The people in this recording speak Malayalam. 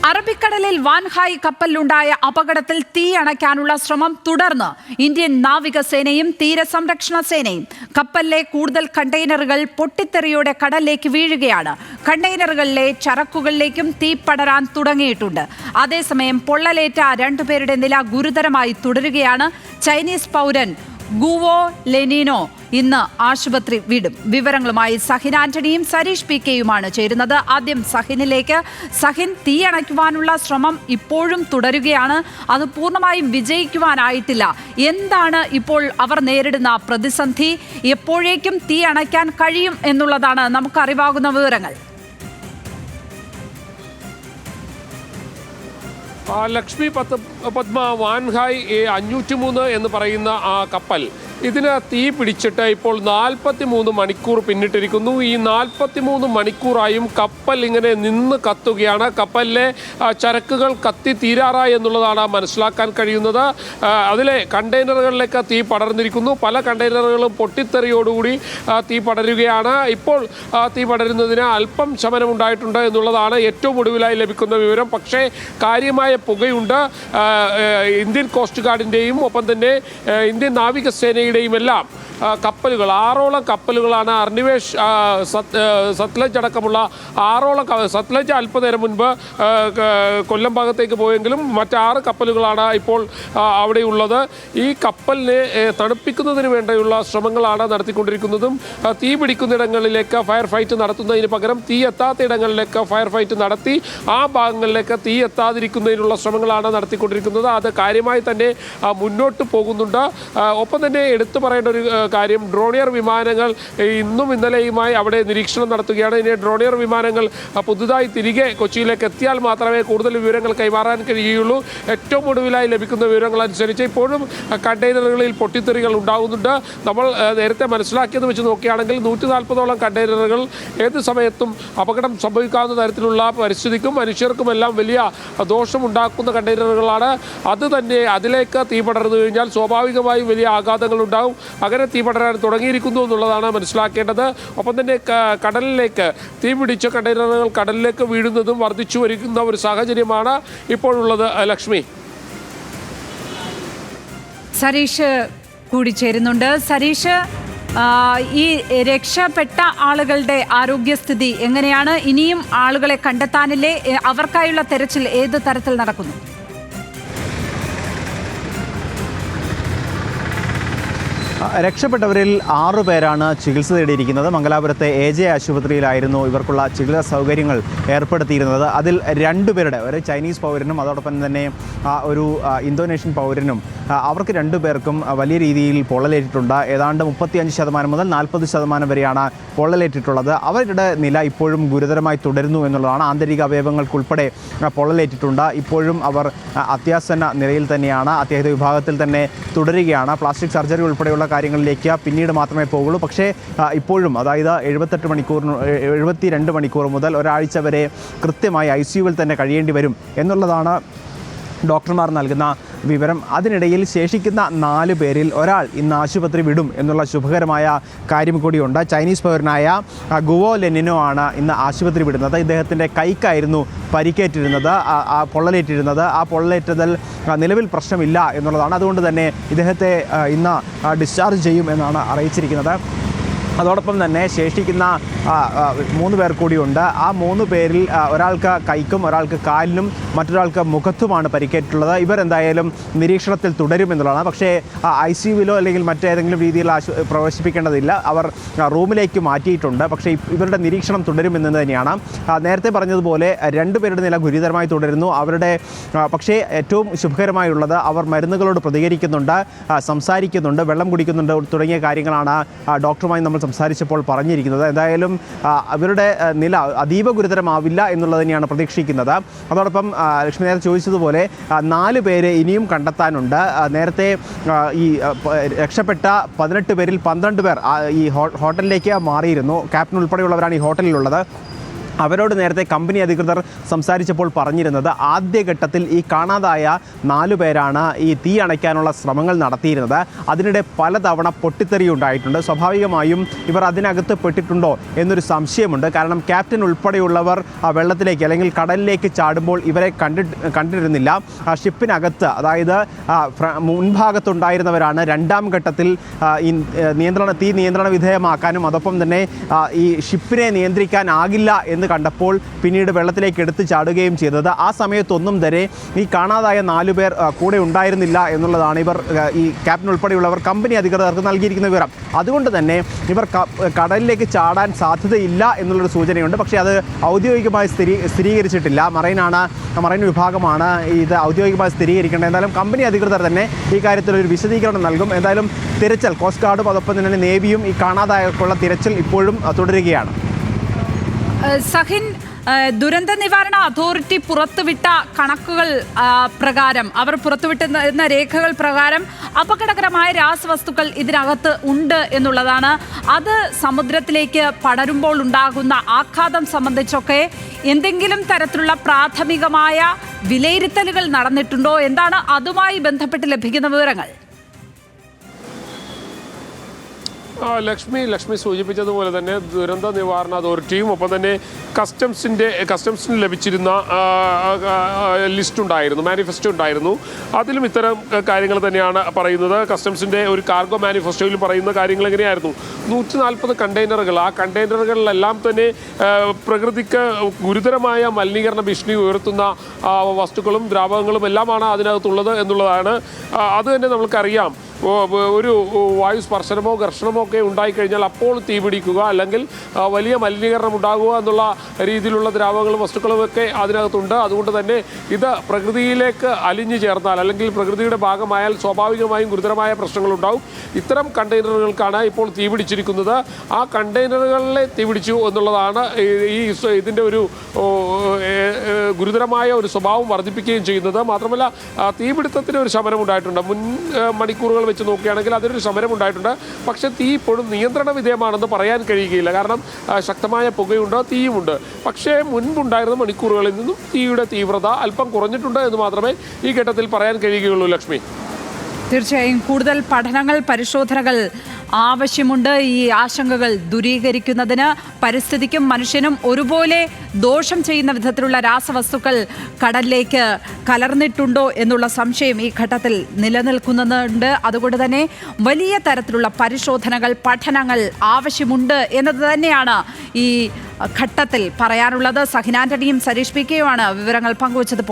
അറബിക്കടലിൽ വാൻഹായ് കപ്പലിലുണ്ടായ അപകടത്തിൽ തീ അണയ്ക്കാനുള്ള ശ്രമം തുടർന്ന് ഇന്ത്യൻ നാവികസേനയും തീരസംരക്ഷണ സേനയും. കപ്പലിലെ കൂടുതൽ കണ്ടെയ്നറുകൾ പൊട്ടിത്തെറിയോടെ കടലിലേക്ക് വീഴുകയാണ്. കണ്ടെയ്നറുകളിലെ ചരക്കുകളിലേക്കും തീ പടരാൻ തുടങ്ങിയിട്ടുണ്ട്. അതേസമയം പൊള്ളലേറ്റ രണ്ടുപേരുടെ നില ഗുരുതരമായി തുടരുകയാണ്. ചൈനീസ് പൗരൻ ഗുവോ ലെനിനോ ഇന്ന് ആശുപത്രി വിടും. വിവരങ്ങളുമായി സഹിൻ ആന്റണിയും സരീഷ് പി കെയുമാണ് ചേരുന്നത്. ആദ്യം സഹിനിലേക്ക്. സഹിൻ, തീയണയ്ക്കുവാനുള്ള ശ്രമം ഇപ്പോഴും തുടരുകയാണ്. അത് പൂർണ്ണമായും വിജയിക്കുവാനായിട്ടില്ല. എന്താണ് ഇപ്പോൾ അവർ നേരിടുന്ന പ്രതിസന്ധി? എപ്പോഴേക്കും തീ അണയ്ക്കാൻ കഴിയും എന്നുള്ളതാണ് നമുക്കറിവാകുന്ന വിവരങ്ങൾ. ലക്ഷ്മി പത്മ, വാൻഹായ് 503 എന്ന് പറയുന്ന ആ കപ്പൽ, ഇതിന് തീ പിടിച്ചിട്ട് ഇപ്പോൾ 43 മണിക്കൂർ പിന്നിട്ടിരിക്കുന്നു. ഈ 43 മണിക്കൂറായും കപ്പൽ ഇങ്ങനെ നിന്ന് കത്തുകയാണ്. കപ്പലിലെ ചരക്കുകൾ കത്തി തീരാറായി എന്നുള്ളതാണ് മനസ്സിലാക്കാൻ കഴിയുന്നത്. അതിലെ കണ്ടെയ്നറുകളിലേക്ക് തീ പടർന്നിരിക്കുന്നു. പല കണ്ടെയ്നറുകളും പൊട്ടിത്തെറിയോടുകൂടി തീ പടരുകയാണ്. ഇപ്പോൾ തീ പടരുന്നതിന് അല്പം ശമനമുണ്ടായിട്ടുണ്ട് എന്നുള്ളതാണ് ഏറ്റവും ഒടുവിലായി ലഭിക്കുന്ന വിവരം. പക്ഷേ കാര്യമായ പുകയുണ്ട്. ഇന്ത്യൻ കോസ്റ്റ് ഗാർഡിൻ്റെയും ഒപ്പം തന്നെ ഇന്ത്യൻ നാവികസേനയുടെയും എല്ലാം കപ്പലുകൾ, 6ഓളം കപ്പലുകളാണ് അർണിവേഷ്, സത്ലജ് അടക്കമുള്ള 6ഓളം. സത്ലജ് അല്പനേരം മുൻപ് കൊല്ലം ഭാഗത്തേക്ക് പോയെങ്കിലും മറ്റ് 6 കപ്പലുകളാണ് ഇപ്പോൾ അവിടെയുള്ളത്. ഈ കപ്പലിനെ തണുപ്പിക്കുന്നതിന് വേണ്ടിയുള്ള ശ്രമങ്ങളാണ് നടത്തിക്കൊണ്ടിരിക്കുന്നതും. തീ പിടിക്കുന്നിടങ്ങളിലേക്ക് ഫയർ ഫൈറ്റ് നടത്തുന്നതിന് പകരം തീ എത്താത്ത ഇടങ്ങളിലേക്ക് ഫയർ ഫൈറ്റ് നടത്തി ആ ഭാഗങ്ങളിലേക്ക് തീ എത്താതിരിക്കുന്നതിനുള്ള ശ്രമങ്ങളാണ് നടത്തിക്കൊണ്ടിരിക്കുന്നത്. അത് കാര്യമായി തന്നെ മുന്നോട്ട് പോകുന്നുണ്ട്. ഒപ്പം തന്നെ എടുത്തു പറയേണ്ട ഒരു കാര്യം, ഡ്രോണിയർ വിമാനങ്ങൾ ഇന്നും ഇന്നലെയുമായി അവിടെ നിരീക്ഷണം നടത്തുകയാണ്. ഇനി ഡ്രോണിയർ വിമാനങ്ങൾ പുതുതായി തിരികെ കൊച്ചിയിലേക്ക് എത്തിയാൽ മാത്രമേ കൂടുതൽ വിവരങ്ങൾ കൈമാറാൻ കഴിയുകയുള്ളൂ. ഏറ്റവും ഒടുവിലായി ലഭിക്കുന്ന വിവരങ്ങൾ അനുസരിച്ച് ഇപ്പോഴും കണ്ടെയ്നറുകളിൽ പൊട്ടിത്തെറികൾ ഉണ്ടാകുന്നുണ്ട്. നമ്മൾ നേരത്തെ മനസ്സിലാക്കിയത് വെച്ച് നോക്കുകയാണെങ്കിൽ 140ഓളം കണ്ടെയ്നറുകൾ ഏത് സമയത്തും അപകടം സംഭവിക്കാവുന്ന തരത്തിലുള്ള പരിസ്ഥിതിക്കും മനുഷ്യർക്കുമെല്ലാം വലിയ ദോഷമുണ്ടാക്കുന്ന കണ്ടെയ്നറുകളാണ്. അത് തന്നെ അതിലേക്ക് തീ പടർന്നു കഴിഞ്ഞാൽ സ്വാഭാവികമായും വലിയ ആഘാതങ്ങൾ ഉണ്ടാകും. അങ്ങനെ തീ പടരാൻ തുടങ്ങിയിരിക്കുന്നു എന്നുള്ളതാണ് മനസ്സിലാക്കേണ്ടത്. ഒപ്പം തന്നെ കടലിലേക്ക് തീ പിടിച്ച കണ്ടെയ്നറുകൾ കടലിലേക്ക് വീഴുന്നതും വർദ്ധിച്ചു വരുന്ന ഒരു സാഹചര്യമാണ് ഇപ്പോഴുള്ളത്. ലക്ഷ്മി, സരീഷ് കൂടി ചേരുന്നുണ്ട്. സരീഷ്, ഈ രക്ഷപ്പെട്ട ആളുകളുടെ ആരോഗ്യസ്ഥിതി എങ്ങനെയാണ്? ഇനിയും ആളുകളെ കണ്ടെത്താനില്ലേ? അവർക്കായുള്ള തെരച്ചിൽ ഏത് തരത്തിൽ നടക്കുന്നു? രക്ഷപ്പെട്ടവരിൽ 6 പേരാണ് ചികിത്സ തേടിയിരിക്കുന്നത്. മംഗലാപുരത്തെ AJ ആശുപത്രിയിലായിരുന്നു ഇവർക്കുള്ള ചികിത്സാ സൗകര്യങ്ങൾ ഏർപ്പെടുത്തിയിരുന്നത്. അതിൽ 2 പേരുടെ, ഒരു ചൈനീസ് പൗരനും അതോടൊപ്പം തന്നെ ഒരു ഇന്തോനേഷ്യൻ പൗരനും, അവർക്ക് 2 പേർക്കും വലിയ രീതിയിൽ പൊള്ളലേറ്റിട്ടുണ്ട്. ഏതാണ്ട് 35% മുതൽ 40% വരെയാണ് പൊള്ളലേറ്റിട്ടുള്ളത്. അവരുടെ നില ഇപ്പോഴും ഗുരുതരമായി തുടരുന്നു എന്നുള്ളതാണ്. ആന്തരിക അവയവങ്ങൾക്കുൾപ്പെടെ പൊള്ളലേറ്റിട്ടുണ്ട്. ഇപ്പോഴും അവർ അത്യാസന്ന നിലയിൽ തന്നെയാണ്. അത്യാഹിത വിഭാഗത്തിൽ തന്നെ തുടരുകയാണ്. പ്ലാസ്റ്റിക് സർജറി ഉൾപ്പെടെയുള്ള കാര്യങ്ങളിലേക്ക് പിന്നീട് മാത്രമേ പോകുള്ളൂ. പക്ഷേ ഇപ്പോഴും, അതായത് 72 മണിക്കൂർ മുതൽ ഒരാഴ്ച വരെ കൃത്യമായി ICUവിൽ തന്നെ കഴിയേണ്ടി വരും എന്നുള്ളതാണ് ഡോക്ടർമാർ നൽകുന്ന വിവരം. അതിനിടയിൽ ശേഷിക്കുന്ന 4 പേരിൽ ഒരാൾ ഇന്ന് ആശുപത്രി വിടും എന്നുള്ള ശുഭകരമായ കാര്യം കൂടിയുണ്ട്. ചൈനീസ് പൗരനായ ഗുവോ ലെനിനോ ആണ് ഇന്ന് ആശുപത്രി വിടുന്നത്. ഇദ്ദേഹത്തിൻ്റെ കൈക്കായിരുന്നു പരിക്കേറ്റിരുന്നത്, പൊള്ളലേറ്റിരുന്നത്. ആ പൊള്ളലേറ്റതിൽ നിലവിൽ പ്രശ്നമില്ല എന്നുള്ളതാണ്. അതുകൊണ്ട് തന്നെ ഇദ്ദേഹത്തെ ഇന്ന് ഡിസ്ചാർജ് ചെയ്യും എന്നാണ് അറിയിച്ചിരിക്കുന്നത്. അതോടൊപ്പം തന്നെ ശേഷിക്കുന്ന 3 പേർ കൂടിയുണ്ട്. ആ 3 പേരിൽ ഒരാൾക്ക് കൈക്കും ഒരാൾക്ക് കാലിനും മറ്റൊരാൾക്ക് മുഖത്തുമാണ് പരിക്കേറ്റുള്ളത്. ഇവരെന്തായാലും നിരീക്ഷണത്തിൽ തുടരുമെന്നുള്ളതാണ്. പക്ഷേ ICUവിലോ അല്ലെങ്കിൽ മറ്റേതെങ്കിലും രീതിയിൽ പ്രവേശിപ്പിക്കേണ്ടതില്ല. അവർ റൂമിലേക്ക് മാറ്റിയിട്ടുണ്ട്. പക്ഷേ ഇവരുടെ നിരീക്ഷണം തുടരുമെന്ന് തന്നെയാണ്. നേരത്തെ പറഞ്ഞതുപോലെ 2 പേരുടെ നില ഗുരുതരമായി തുടരുന്നു. അവരുടെ പക്ഷേ ഏറ്റവും ശുഭകരമായുള്ളത്, അവർ മരുന്നുകളോട് പ്രതികരിക്കുന്നുണ്ട്, സംസാരിക്കുന്നുണ്ട്, വെള്ളം കുടിക്കുന്നുണ്ട് തുടങ്ങിയ കാര്യങ്ങളാണ് ഡോക്ടറുമായി നമ്മൾ സംസാരിച്ചപ്പോൾ പറഞ്ഞിരിക്കുന്നത്. എന്തായാലും അവരുടെ നില അതീവ ഗുരുതരമാവില്ല എന്നുള്ളത് തന്നെയാണ് പ്രതീക്ഷിക്കുന്നത്. അതോടൊപ്പം ലക്ഷ്മി നേരത്തെ ചോദിച്ചതുപോലെ 4 പേരെ ഇനിയും കണ്ടെത്താനുണ്ട്. നേരത്തെ ഈ രക്ഷപ്പെട്ട 18 പേരിൽ 12 പേർ ഈ ഹോട്ടലിലേക്ക് മാറിയിരുന്നു. ക്യാപ്റ്റൻ ഉൾപ്പെടെയുള്ളവരാണ് ഈ ഹോട്ടലിലുള്ളത്. അവരോട് നേരത്തെ കമ്പനി അധികൃതർ സംസാരിച്ചപ്പോൾ പറഞ്ഞിരുന്നത് ആദ്യഘട്ടത്തിൽ ഈ കാണാതായ 4 പേരാണ് ഈ തീ അണയ്ക്കാനുള്ള ശ്രമങ്ങൾ നടത്തിയിരുന്നത്. അതിനിടെ പലതവണ പൊട്ടിത്തെറി ഉണ്ടായിട്ടുണ്ട്. സ്വാഭാവികമായും ഇവർ അതിനകത്ത് പെട്ടിട്ടുണ്ടോ എന്നൊരു സംശയമുണ്ട്. കാരണം ക്യാപ്റ്റൻ ഉൾപ്പെടെയുള്ളവർ വെള്ളത്തിലേക്ക് അല്ലെങ്കിൽ കടലിലേക്ക് ചാടുമ്പോൾ ഇവരെ കണ്ടിരുന്നില്ല. ഷിപ്പിനകത്ത്, അതായത് മുൻഭാഗത്തുണ്ടായിരുന്നവരാണ് രണ്ടാം ഘട്ടത്തിൽ തീ നിയന്ത്രണ വിധേയമാക്കാനും അതോടൊപ്പം തന്നെ ഈ ഷിപ്പിനെ നിയന്ത്രിക്കാനാകില്ല എന്ന് കണ്ടപ്പോൾ പിന്നീട് വെള്ളത്തിലേക്ക് എടുത്തു ചാടുകയും ചെയ്തത്. ആ സമയത്തൊന്നും തന്നെ ഈ കാണാതായ 4 പേർ കൂടെ ഉണ്ടായിരുന്നില്ല എന്നുള്ളതാണ് ഈ ക്യാപ്റ്റൻ ഉൾപ്പെടെയുള്ളവർ കമ്പനി അധികൃതർക്ക് നൽകിയിരിക്കുന്ന വിവരം. അതുകൊണ്ട് തന്നെ ഇവർ കടലിലേക്ക് ചാടാൻ സാധ്യതയില്ല എന്നുള്ളൊരു സൂചനയുണ്ട്. പക്ഷേ അത് ഔദ്യോഗികമായി സ്ഥിരീകരിച്ചിട്ടില്ല. മറൈൻ വിഭാഗമാണ് ഇത് ഔദ്യോഗികമായി സ്ഥിരീകരിക്കേണ്ടത്. എന്തായാലും കമ്പനി അധികൃതർ തന്നെ ഈ കാര്യത്തിൽ ഒരു വിശദീകരണം നൽകും. എന്തായാലും തിരച്ചിൽ കോസ്റ്റ് ഗാർഡും അതോടൊപ്പം തന്നെ നേവിയും ഈ കാണാതായവർക്കുള്ള തിരച്ചിൽ ഇപ്പോഴും തുടരുകയാണ്. സഹിൻ, ദുരന്ത നിവാരണ അതോറിറ്റി പുറത്തുവിട്ട കണക്കുകൾ പ്രകാരം, അവർ പുറത്തുവിട്ടുന്ന രേഖകൾ പ്രകാരം അപകടകരമായ രാസവസ്തുക്കൾ ഇതിനകത്ത് ഉണ്ട് എന്നുള്ളതാണ്. അത് സമുദ്രത്തിലേക്ക് പടരുമ്പോൾ ഉണ്ടാകുന്ന ആഘാതം സംബന്ധിച്ചൊക്കെ എന്തെങ്കിലും തരത്തിലുള്ള പ്രാഥമികമായ വിലയിരുത്തലുകൾ നടന്നിട്ടുണ്ടോ? എന്താണ് അതുമായി ബന്ധപ്പെട്ട് ലഭിക്കുന്ന വിവരങ്ങൾ? ലക്ഷ്മി സൂചിപ്പിച്ചതുപോലെ തന്നെ ദുരന്ത നിവാരണ അതോറിറ്റിയും ഒപ്പം തന്നെ കസ്റ്റംസിന് ലഭിച്ചിരുന്ന ലിസ്റ്റ് ഉണ്ടായിരുന്നു, മാനിഫെസ്റ്റോ ഉണ്ടായിരുന്നു. അതിലും ഇത്തരം കാര്യങ്ങൾ തന്നെയാണ് പറയുന്നത്. കസ്റ്റംസിൻ്റെ ഒരു കാർഗോ മാനിഫെസ്റ്റോയിൽ പറയുന്ന കാര്യങ്ങൾ എങ്ങനെയായിരുന്നു? 140 കണ്ടെയ്നറുകൾ, ആ കണ്ടെയ്നറുകളിലെല്ലാം തന്നെ പ്രകൃതിക്ക് ഗുരുതരമായ മലിനീകരണ ഭീഷണി ഉയർത്തുന്ന വസ്തുക്കളും ദ്രാവകങ്ങളും എല്ലാമാണ് അതിനകത്തുള്ളത് എന്നുള്ളതാണ്. അത് തന്നെ നമ്മൾക്കറിയാം. ഒരു വായു സ്പർശനമോ ഘർഷണമോ ഒക്കെ ഉണ്ടായിക്കഴിഞ്ഞാൽ അപ്പോൾ തീപിടിക്കുക, അല്ലെങ്കിൽ വലിയ മലിനീകരണം ഉണ്ടാകുക എന്നുള്ള രീതിയിലുള്ള ദ്രാവകങ്ങളും വസ്തുക്കളും ഒക്കെ അതിനകത്തുണ്ട്. അതുകൊണ്ട് തന്നെ ഇത് പ്രകൃതിയിലേക്ക് അലിഞ്ഞു ചേർന്നാൽ അല്ലെങ്കിൽ പ്രകൃതിയുടെ ഭാഗമായാൽ സ്വാഭാവികമായും ഗുരുതരമായ പ്രശ്നങ്ങളുണ്ടാവും. ഇത്തരം കണ്ടെയ്നറുകൾക്കാണ് ഇപ്പോൾ തീപിടിച്ചിരിക്കുന്നത്. ആ കണ്ടെയ്നറുകളിലെ തീപിടിച്ചു എന്നുള്ളതാണ് ഇതിൻ്റെ ഒരു ഗുരുതരമായ ഒരു സ്വഭാവം വർദ്ധിപ്പിക്കുകയും ചെയ്യുന്നത്. മാത്രമല്ല, തീപിടുത്തത്തിന് ഒരു ശമനം ഉണ്ടായിട്ടുണ്ട്. മുൻ മണിക്കൂറുകൾ വെച്ച് നോക്കുകയാണെങ്കിൽ അതിനൊരു ശമനം ഉണ്ടായിട്ടുണ്ട്. പക്ഷേ തീ ഇപ്പോഴും നിയന്ത്രണ വിധേയമാണെന്ന് പറയാൻ കഴിയുകയില്ല. കാരണം ശക്തമായ പുകയുണ്ട്, തീയുമുണ്ട്. പക്ഷേ മുൻപുണ്ടായിരുന്ന മണിക്കൂറുകളിൽ നിന്നും തീയുടെ തീവ്രത അല്പം കുറഞ്ഞിട്ടുണ്ട് എന്ന് മാത്രമേ ഈ ഘട്ടത്തിൽ പറയാൻ കഴിയുകയുള്ളൂ. ലക്ഷ്മി, തീർച്ചയായും കൂടുതൽ പഠനങ്ങൾ, പരിശോധനകൾ ആവശ്യമുണ്ട്. ഈ ആശങ്കകൾ ദൂരീകരിക്കുന്നതിന് പരിസ്ഥിതിക്കും മനുഷ്യനും ഒരുപോലെ ദോഷം ചെയ്യുന്ന വിധത്തിലുള്ള രാസവസ്തുക്കൾ കടലിലേക്ക് കലർന്നിട്ടുണ്ടോ എന്നുള്ള സംശയം ഈ ഘട്ടത്തിൽ നിലനിൽക്കുന്നുണ്ട്. അതുകൊണ്ട് തന്നെ വലിയ തരത്തിലുള്ള പരിശോധനകൾ, പഠനങ്ങൾ ആവശ്യമുണ്ട് എന്നത് തന്നെയാണ് ഈ ഘട്ടത്തിൽ പറയാനുള്ളത്. സഹിൻ ആന്റണിയും സരീഷ് പി കെയുമാണ് വിവരങ്ങൾ പങ്കുവച്ചത്.